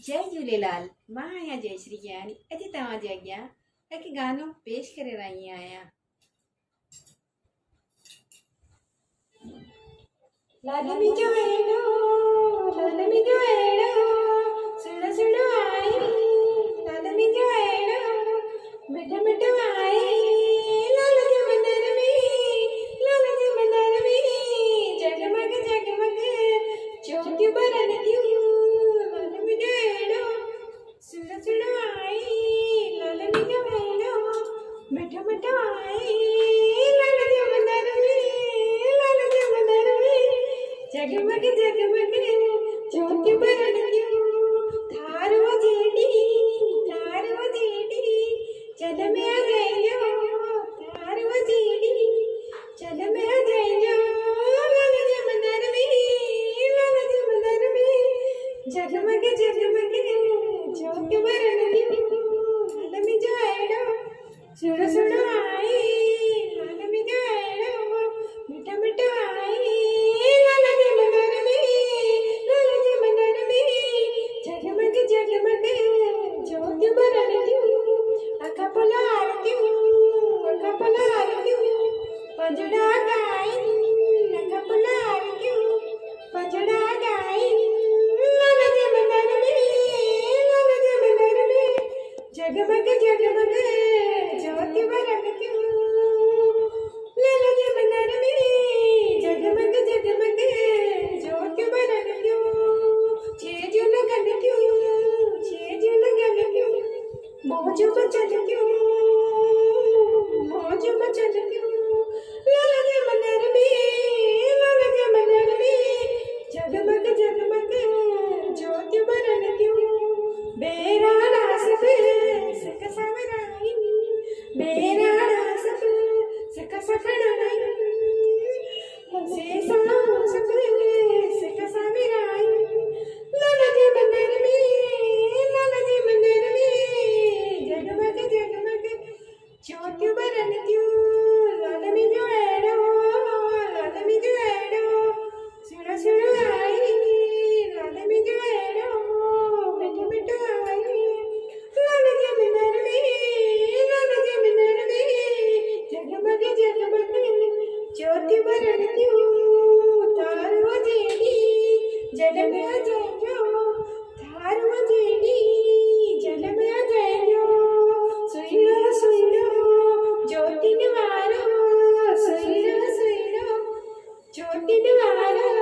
जय झूलेलाल। मां आहियां जयश्री ज्ञानी। अॼु तव्हांजे अॻियां हिकु गानो पेश करे रही आहियां। लाल में जो एड़ो, लाल में जो एड़ो, सुनो सुनो आई। लाल में जो एड़ो, मिठो मिठो आई। लाल जो मंदर में, लाल जो मंदर में, जगमग जगमग ज्योति बरन क्यों। लाल में जो एड़ो, सुनो सुनो आई। लाल में जो एड़ो, मिठो मिठो आई। लाल जो मंदर में, लाल जो मंदर में, जगमग जगमग ज्योति बरन क्यों। थार वो जेडी, थार वो जेडी, चल में आ जाइयो। थार वो जेडी, चल में आ जाइयो। लाल जो मंदर में, लाल जो मंदर में, जगमग जगमग ज्योति बरन क्यों। लाल में जो एड़ो, सुनो सुनो आई। लाल में जो एड़ो, मिठो मिठो आई। लाल जो मंदर में, लाल जो मंदर में, जगमग जगमग ज्योति बरन क्यों। अखा पलार क्यों, अखा पलार क्यों, पंजड़ा गाई। अखा पलार क्यों, पंजड़ा गाई। लाल जो मंदर में, लाल जो मंदर में, जगमग जगमग ज्योति बरन क्यों। लाल जो मंदर में, जगमग जगमग ज्योति बरन क्यों। छेजू लगन क्यों, छेजू लगन क्यों, मौज मचल क्यों, मौज मचल क्यों। लाल जो मंदर में, लाल जो मंदर में, जगमग जगमग ज्योति बरन क्यों। बेरा सब सक सवराई, बेरा सब सक सखड़ाई, से सब सक सवराई। लाल जो मंदर में, लाल जो मंदर में, जगमग जगमग ज्योति बरन क्यों। लाल में जो एड़ो, लाल में जो एड़ो, सुनो सुनो आई। लाल में जो एड़ो, मिठो मिठो आई। लाल जो मंदर में, लाल जो मंदर में, जगमग जगमग ज्योति बरन क्यों। तार वो जेडी, जल में आ जाइयो। तार वो जेडी, जल में आ जाइयो। सुई लो ज्योति निवारो, सुई लो ज्योति निवारो।